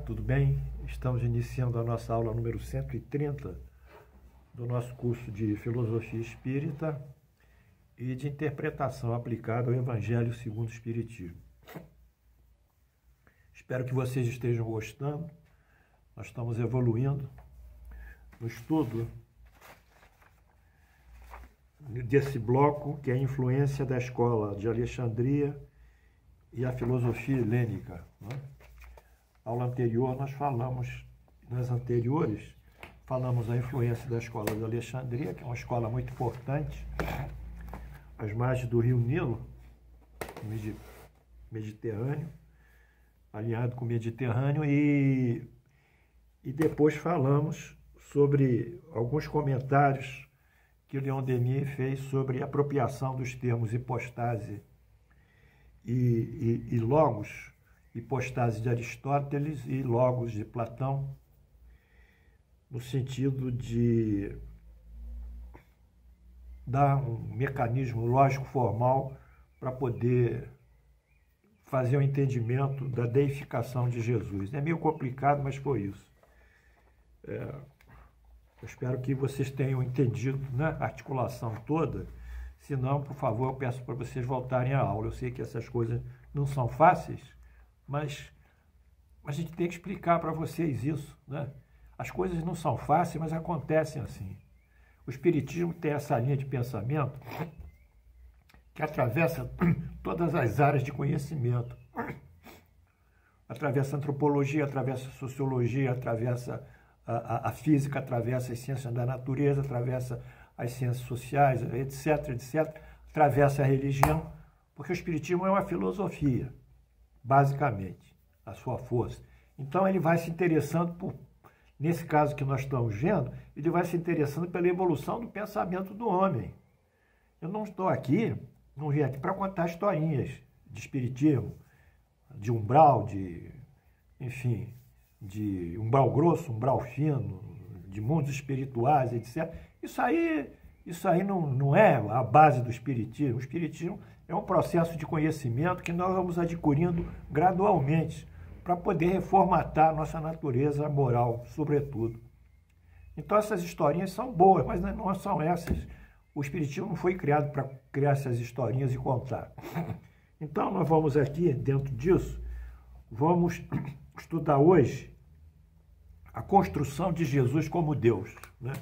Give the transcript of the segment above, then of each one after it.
tudo bem? Estamos iniciando a nossa aula número 130 do nosso curso de Filosofia Espírita e de Interpretação aplicada ao Evangelho segundo o Espiritismo. Espero que vocês estejam gostando. Nós estamos evoluindo no estudo desse bloco, que é a influência da escola de Alexandria e a filosofia helênica. Aula anterior, nas anteriores, falamos da influência da escola de Alexandria, que é uma escola muito importante, às margens do rio Nilo, Mediterrâneo, alinhado com o Mediterrâneo, e depois falamos sobre alguns comentários que o Leon Denis fez sobre a apropriação dos termos hipostase e logos, hipostase de Aristóteles e logos de Platão, no sentido de dar um mecanismo lógico formal para poder fazer o entendimento da deificação de Jesus. É meio complicado, mas foi isso. Eu espero que vocês tenham entendido, né, a articulação toda. Se não, por favor, eu peço para vocês voltarem à aula. Eu sei que essas coisas não são fáceis, mas a gente tem que explicar para vocês isso, né? As coisas não são fáceis, mas acontecem assim. O Espiritismo tem essa linha de pensamento que atravessa todas as áreas de conhecimento. Atravessa a antropologia, atravessa a sociologia, atravessa a física, atravessa as ciências da natureza, atravessa as ciências sociais, etc, etc. Atravessa a religião, porque o Espiritismo é uma filosofia, basicamente, a sua força. Então ele vai se interessando nesse caso que nós estamos vendo, ele vai se interessando pela evolução do pensamento do homem. Eu não vim aqui para contar historinhas de espiritismo, de umbral, enfim, de umbral grosso, umbral fino, de mundos espirituais, etc. Isso aí não é a base do espiritismo. O espiritismo é um processo de conhecimento que nós vamos adquirindo gradualmente para poder reformatar a nossa natureza moral, sobretudo. Então essas historinhas são boas, mas não são essas. O Espiritismo não foi criado para criar essas historinhas e contar. Então nós vamos aqui, dentro disso, vamos estudar hoje a construção de Jesus como Deus, né?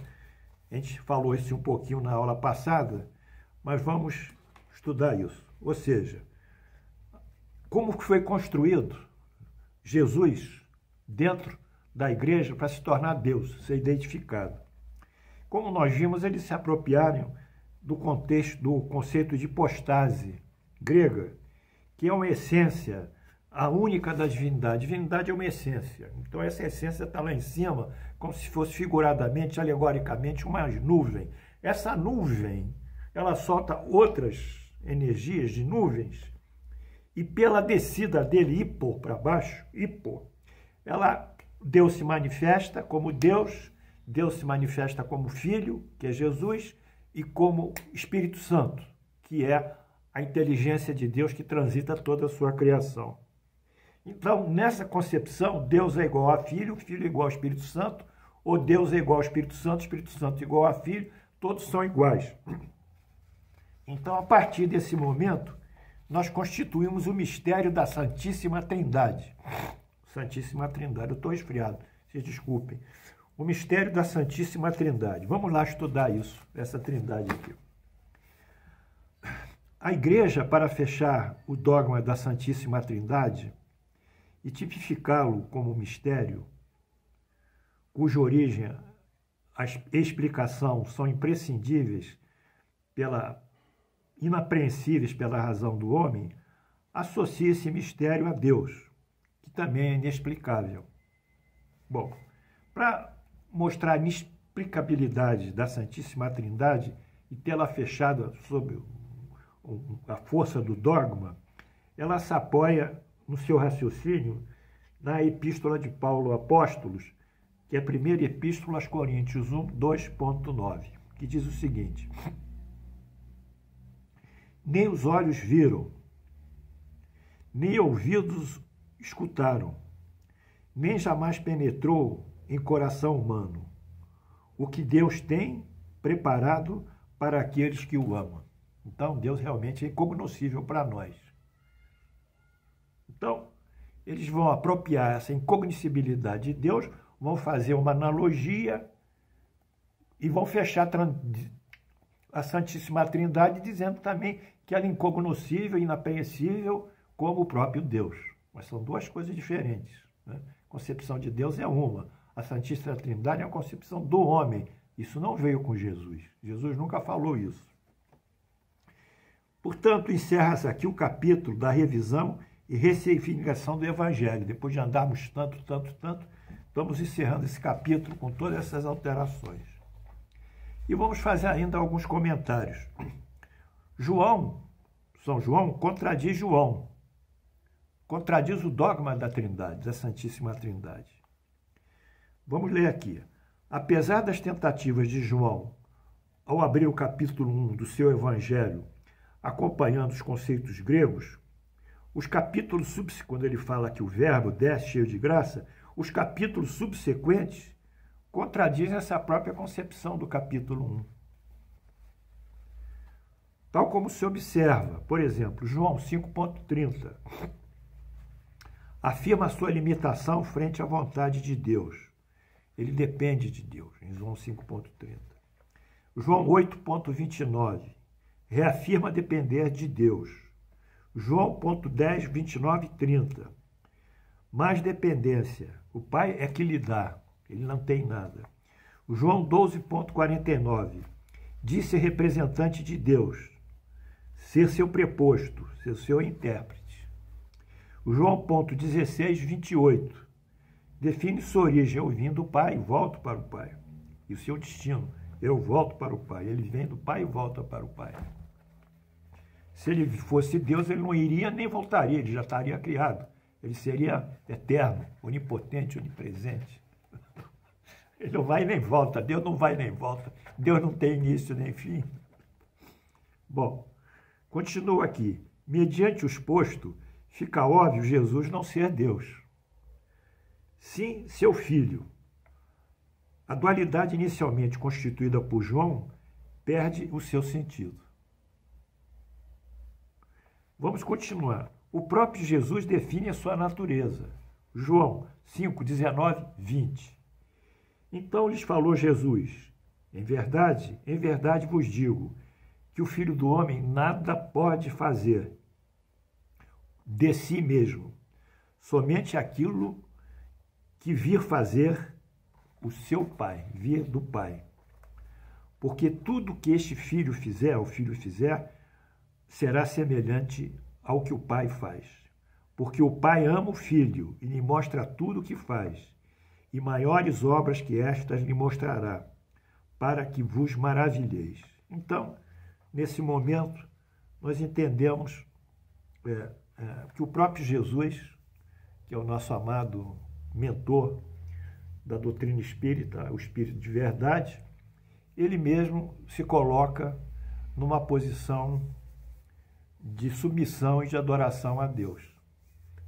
A gente falou isso um pouquinho na aula passada, mas vamos estudar isso. Ou seja, como foi construído Jesus dentro da igreja para se tornar Deus, ser identificado. Como nós vimos, eles se apropriaram do contexto, do conceito de hipostase grega, que é uma essência, a única da divindade. Divindade é uma essência. Então essa essência está lá em cima, como se fosse figuradamente, alegoricamente, uma nuvem. Essa nuvem, ela solta outras energias de nuvens, e pela descida dele, hipo, para baixo, Deus se manifesta como Deus se manifesta como Filho, que é Jesus, e como Espírito Santo, que é a inteligência de Deus que transita toda a sua criação. Então, nessa concepção, Deus é igual a Filho é igual ao Espírito Santo, ou Deus é igual ao Espírito Santo é igual a Filho, todos são iguais. Então, a partir desse momento, nós constituímos o mistério da Santíssima Trindade. Santíssima Trindade, eu estou resfriado, vocês desculpem. O mistério da Santíssima Trindade. Vamos lá estudar isso, essa trindade aqui. A igreja, para fechar o dogma da Santíssima Trindade e tipificá-lo como mistério, cuja origem, a explicação são imprescindíveis inapreensíveis pela razão do homem, associa esse mistério a Deus, que também é inexplicável. Bom, para mostrar a inexplicabilidade da Santíssima Trindade e tê-la fechada sob a força do dogma, ela se apoia no seu raciocínio na Epístola de Paulo Apóstolos, que é a primeira Epístola aos Coríntios 1, 2.9, que diz o seguinte: nem os olhos viram, nem ouvidos escutaram, nem jamais penetrou em coração humano o que Deus tem preparado para aqueles que o amam. Então, Deus realmente é incognoscível para nós. Então, eles vão apropriar essa incognoscibilidade de Deus, vão fazer uma analogia e vão fechar a Santíssima Trindade dizendo também que ela é incognoscível, inapreensível, como o próprio Deus. Mas são duas coisas diferentes, né? A concepção de Deus é uma. A Santíssima Trindade é a concepção do homem. Isso não veio com Jesus. Jesus nunca falou isso. Portanto, encerra-se aqui o capítulo da revisão e ressignificação do Evangelho. Depois de andarmos tanto, estamos encerrando esse capítulo com todas essas alterações. E vamos fazer ainda alguns comentários. São João contradiz João. Contradiz o dogma da Trindade, da Santíssima Trindade. Vamos ler aqui. Apesar das tentativas de João, ao abrir o capítulo 1 do seu Evangelho, acompanhando os conceitos gregos, os capítulos quando ele fala que o verbo desce cheio de graça, os capítulos subsequentes contradizem essa própria concepção do capítulo 1. Tal como se observa, por exemplo, João 5,30 afirma a sua limitação frente à vontade de Deus. Ele depende de Deus, em João 5,30. João 8,29 reafirma depender de Deus. João 10, 29 e 30. Mais dependência. O Pai é que lhe dá, ele não tem nada. O João 12,49 diz ser representante de Deus, ser seu preposto, ser seu intérprete. O João 16, 28 define sua origem. Eu vim do Pai e volto para o Pai. E o seu destino, eu volto para o Pai. Ele vem do Pai e volta para o Pai. Se ele fosse Deus, ele não iria nem voltaria, ele já estaria criado. Ele seria eterno, onipotente, onipresente. Ele não vai nem volta, Deus não vai nem volta. Deus não tem início nem fim. Bom, continua aqui. Mediante o exposto, fica óbvio Jesus não ser Deus. Sim, seu filho. A dualidade inicialmente constituída por João perde o seu sentido. Vamos continuar. O próprio Jesus define a sua natureza. João 5, 19, 20. Então lhes falou Jesus: em verdade vos digo, que o Filho do Homem nada pode fazer de si mesmo, somente aquilo que vir fazer o seu Pai, vir do Pai. Porque tudo que este filho fizer, será semelhante ao que o Pai faz. Porque o Pai ama o Filho e lhe mostra tudo o que faz, e maiores obras que estas lhe mostrará, para que vos maravilheis. Então, nesse momento, nós entendemos que o próprio Jesus, que é o nosso amado mentor da doutrina espírita, o Espírito de Verdade, ele mesmo se coloca numa posição de submissão e de adoração a Deus,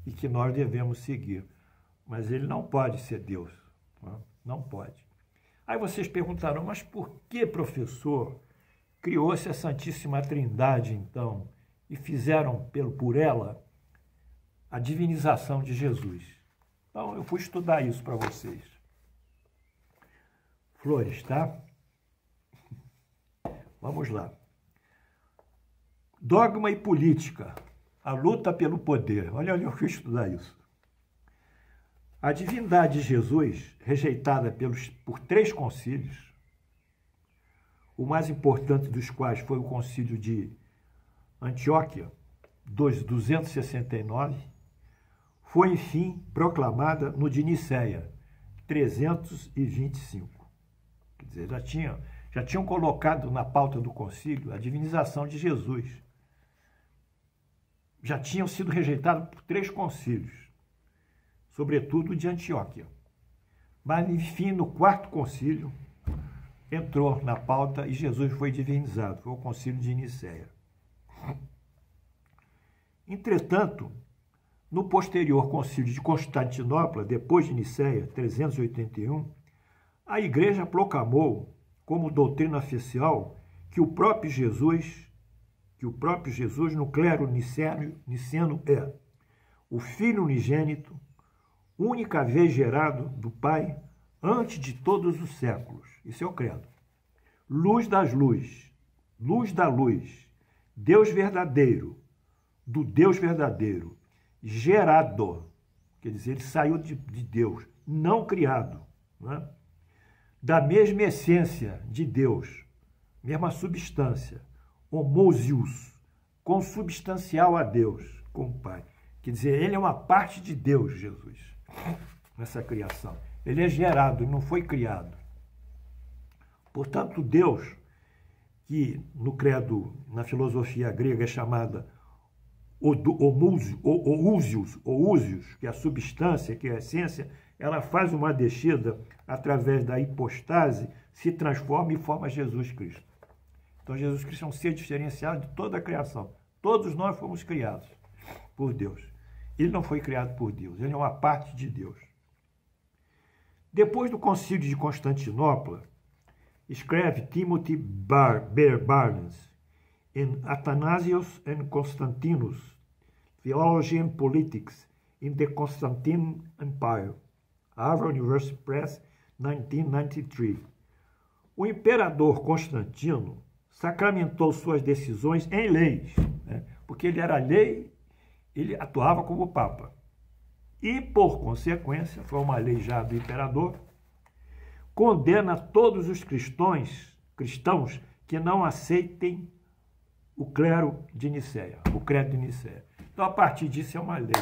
e que nós devemos seguir. Mas ele não pode ser Deus, não pode. Aí vocês perguntarão, mas por que, professor, criou-se a Santíssima Trindade, então, e fizeram por ela a divinização de Jesus? Então, eu fui estudar isso para vocês. Flores, tá? Vamos lá. Dogma e política, a luta pelo poder. Olha, eu fui estudar isso. A divindade de Jesus, rejeitada por 3 concílios, o mais importante dos quais foi o concílio de Antioquia, 269, foi, enfim, proclamada no de Nicéia, 325. Quer dizer, já tinham colocado na pauta do concílio a divinização de Jesus. Já tinham sido rejeitados por 3 concílios, sobretudo o de Antioquia. Mas, enfim, no 4º concílio, entrou na pauta e Jesus foi divinizado. Foi o concílio de Nicéia. Entretanto, No posterior concílio de Constantinopla, depois de Nicéia, 381, a Igreja proclamou como doutrina oficial que o próprio Jesus no clero niceno é o Filho unigênito, única vez gerado do Pai antes de todos os séculos. Isso é o credo. Luz das luzes, luz da luz, Deus verdadeiro, do Deus verdadeiro, gerado, quer dizer, ele saiu de Deus, não criado, né? Da mesma essência de Deus, mesma substância, homousios, consubstancial a Deus, com o Pai. Quer dizer, ele é uma parte de Deus, Jesus, nessa criação. Ele é gerado, ele não foi criado. Portanto, Deus, que no credo, na filosofia grega é chamada ousios, que é a substância, que é a essência, ela faz uma descida através da hipostase, se transforma e forma Jesus Cristo. Então, Jesus Cristo é um ser diferenciado de toda a criação. Todos nós fomos criados por Deus. Ele não foi criado por Deus, ele é uma parte de Deus. Depois do concílio de Constantinopla, escreve Timothy Barnes em Athanasius and Constantinus, Theology and Politics in the Constantine Empire, Harvard University Press, 1993. O imperador Constantino sacramentou suas decisões em leis, né? Porque ele era lei, ele atuava como papa. E, por consequência, foi uma lei já do imperador, condena todos os cristãos que não aceitem o clero de Nicéia, o credo de Nicéia. Então, a partir disso, é uma lei.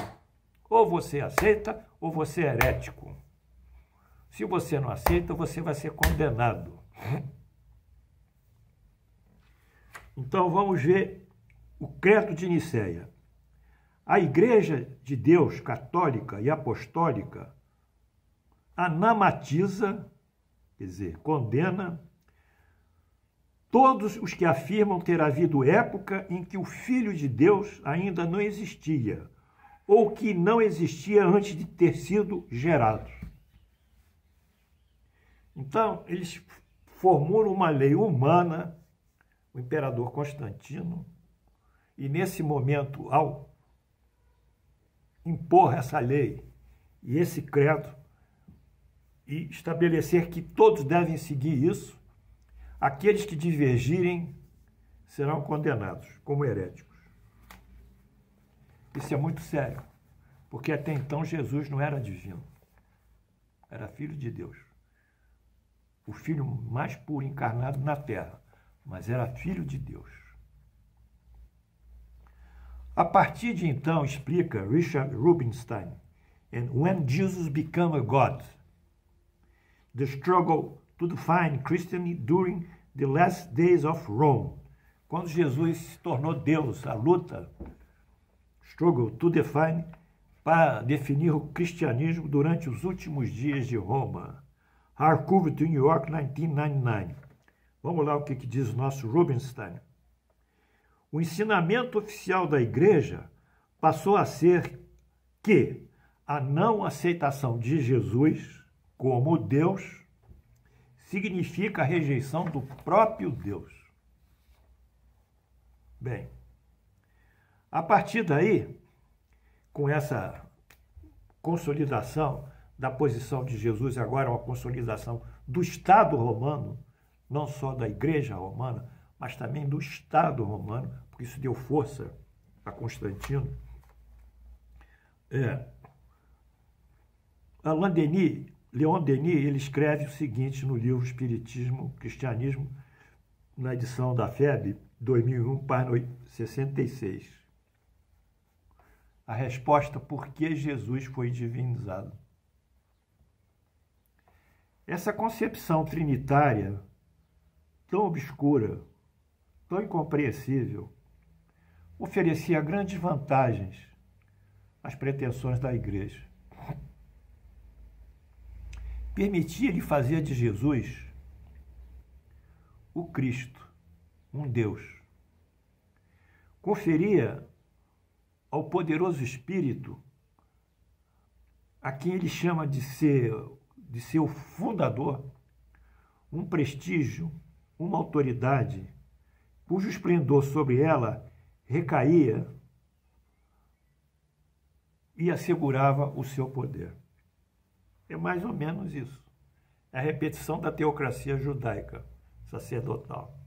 Ou você aceita, ou você é herético. Se você não aceita, você vai ser condenado. Então, vamos ver o credo de Nicéia. A Igreja de Deus católica e apostólica anamatiza, quer dizer, condena todos os que afirmam ter havido época em que o Filho de Deus ainda não existia, ou que não existia antes de ter sido gerado. Então, eles formulam uma lei humana, o imperador Constantino, e nesse momento, ao impor essa lei e esse credo, e estabelecer que todos devem seguir isso, aqueles que divergirem serão condenados como heréticos. Isso é muito sério, porque até então Jesus não era divino, era filho de Deus. O filho mais puro encarnado na terra, mas era filho de Deus. A partir de então, explica Richard Rubinstein, and when Jesus became a God, the struggle to define Christianity during the last days of Rome. Quando Jesus se tornou Deus, a luta, struggle to define, para definir o cristianismo durante os últimos dias de Roma. Harcourt, New York, 1999. Vamos lá o que diz o nosso Rubinstein. O ensinamento oficial da Igreja passou a ser que a não aceitação de Jesus como Deus significa a rejeição do próprio Deus. Bem, a partir daí, com essa consolidação da posição de Jesus, agora uma consolidação do Estado romano, não só da Igreja romana, mas também do Estado romano, porque isso deu força a Constantino. Leon Denis, ele escreve o seguinte no livro Espiritismo, Cristianismo, na edição da FEB, 2001, página 66. A resposta por que Jesus foi divinizado. Essa concepção trinitária, tão obscura, tão incompreensível, oferecia grandes vantagens às pretensões da Igreja. Permitia-lhe fazer de Jesus o Cristo, um Deus. Conferia ao poderoso Espírito a quem ele chama de seu fundador, um prestígio, uma autoridade, cujo esplendor sobre ela recaía e assegurava o seu poder. É mais ou menos isso. É a repetição da teocracia judaica sacerdotal.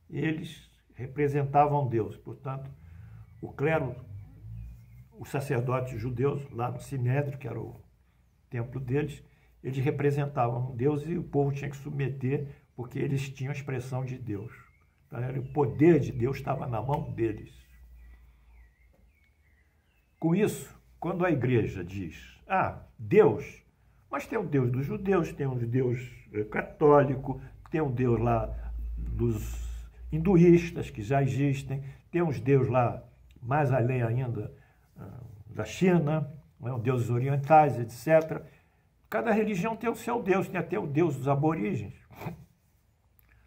Eles representavam Deus, portanto, o clero, os sacerdotes judeus, lá no Sinédrio, que era o templo deles, eles representavam Deus e o povo tinha que submeter, porque eles tinham a expressão de Deus. Então, o poder de Deus estava na mão deles. Com isso, quando a igreja diz, Deus, mas tem o Deus dos judeus, tem o Deus católico, tem o Deus lá dos hinduístas, que já existem, tem os deuses lá, mais além ainda, da China, os deuses orientais, etc. Cada religião tem o seu Deus, tem até o Deus dos aborígenes.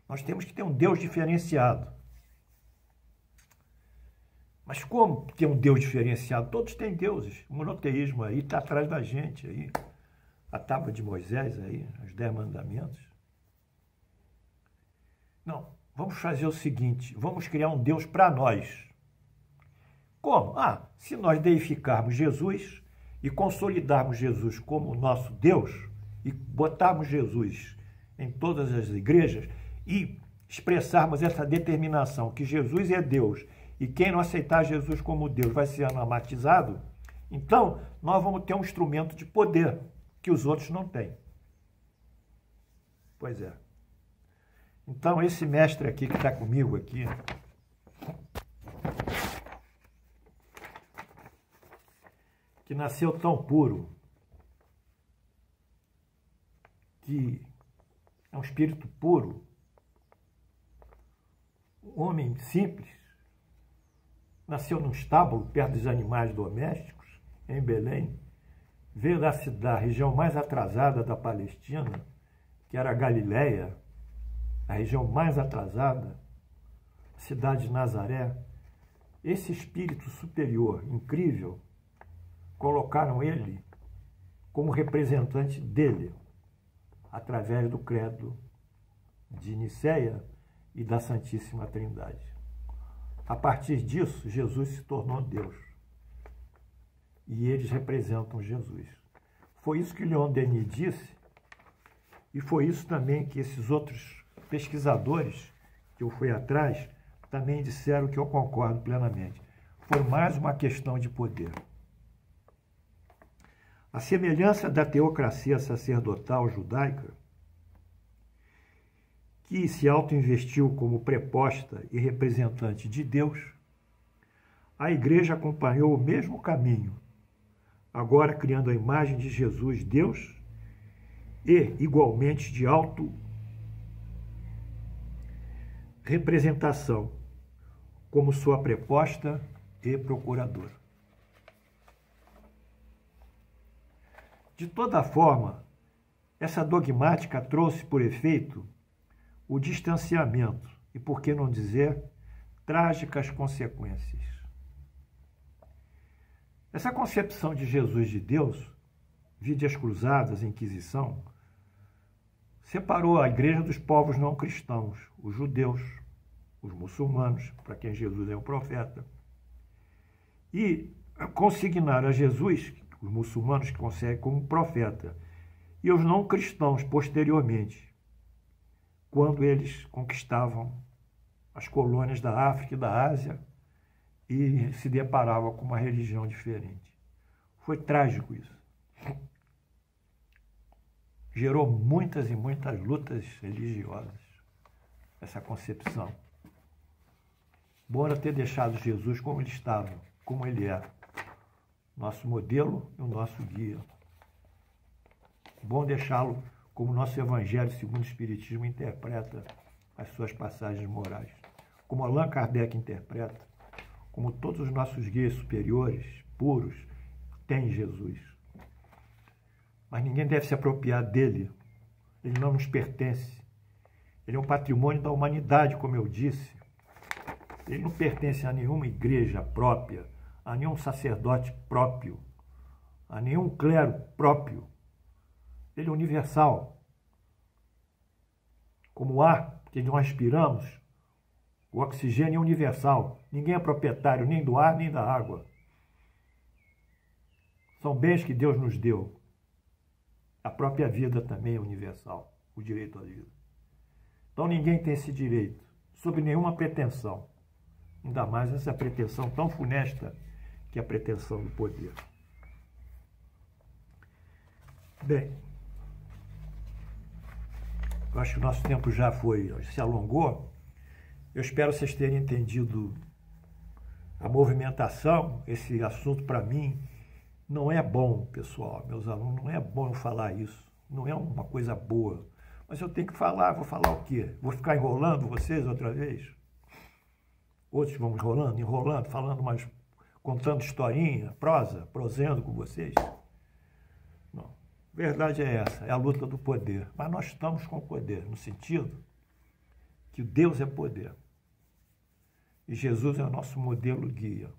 Nós temos que ter um Deus diferenciado. Mas como ter um Deus diferenciado? Todos têm deuses. O monoteísmo aí está atrás da gente. Aí. A tábua de Moisés, aí, os 10 mandamentos. Não, vamos fazer o seguinte, vamos criar um Deus para nós. Como? Se nós deificarmos Jesus e consolidarmos Jesus como nosso Deus e botarmos Jesus em todas as igrejas e expressarmos essa determinação que Jesus é Deus e quem não aceitar Jesus como Deus vai ser anamatizado, então nós vamos ter um instrumento de poder que os outros não têm. Pois é. Então esse mestre aqui que está comigo aqui, que nasceu tão puro, que é um espírito puro, um homem simples, nasceu num estábulo perto dos animais domésticos, em Belém, veio da região mais atrasada da Palestina, que era a Galileia, a região mais atrasada, a cidade de Nazaré. Esse espírito superior, incrível, colocaram ele como representante dele, através do credo de Nicéia e da Santíssima Trindade. A partir disso, Jesus se tornou Deus. E eles representam Jesus. Foi isso que Leon Denis disse, e foi isso também que esses outros pesquisadores que eu fui atrás também disseram, que eu concordo plenamente. Foi mais uma questão de poder. A semelhança da teocracia sacerdotal judaica, que se autoinvestiu como preposta e representante de Deus, a igreja acompanhou o mesmo caminho, agora criando a imagem de Jesus, Deus, e igualmente de auto-representação, como sua preposta e procuradora. De toda forma, essa dogmática trouxe por efeito o distanciamento e, por que não dizer, trágicas consequências. Essa concepção de Jesus de Deus, vide as cruzadas, a Inquisição, separou a igreja dos povos não cristãos, os judeus, os muçulmanos, para quem Jesus é o profeta, e consignaram a Jesus, os muçulmanos que conseguem como profeta, e os não cristãos posteriormente, quando eles conquistavam as colônias da África e da Ásia e se deparavam com uma religião diferente. Foi trágico isso. Gerou muitas e muitas lutas religiosas, essa concepção. Bom era ter deixado Jesus como ele estava, como ele é. Nosso modelo e o nosso guia. Bom deixá-lo como o nosso Evangelho segundo o Espiritismo interpreta as suas passagens morais. Como Allan Kardec interpreta, como todos os nossos guias superiores, puros, têm Jesus. Mas ninguém deve se apropriar dele. Ele não nos pertence. Ele é um patrimônio da humanidade, como eu disse. Ele não pertence a nenhuma igreja própria, a nenhum sacerdote próprio, a nenhum clero próprio. Ele é universal. Como o ar que nós respiramos, o oxigênio é universal. Ninguém é proprietário nem do ar nem da água. São bens que Deus nos deu. A própria vida também é universal, o direito à vida. Então ninguém tem esse direito, sob nenhuma pretensão. Ainda mais essa pretensão tão funesta que é a pretensão do poder. Bem, eu acho que o nosso tempo já se alongou. Eu espero vocês terem entendido a movimentação. Esse assunto, para mim, não é bom, pessoal, meus alunos, não é bom eu falar isso. Não é uma coisa boa. Mas eu tenho que falar, vou falar o quê? Vou ficar enrolando vocês outra vez? Outros vão enrolando, falando mais, contando historinha, prosendo com vocês? Não. A verdade é essa, é a luta do poder. Mas nós estamos com o poder, no sentido que Deus é poder. E Jesus é o nosso modelo guia.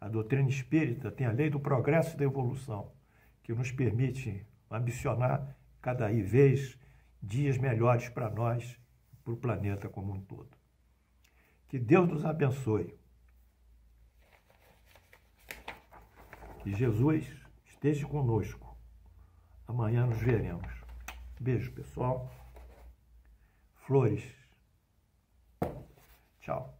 A doutrina espírita tem a lei do progresso e da evolução, que nos permite ambicionar cada vez dias melhores para nós e para o planeta como um todo. Que Deus nos abençoe. Que Jesus esteja conosco. Amanhã nos veremos. Beijo, pessoal. Flores. Tchau.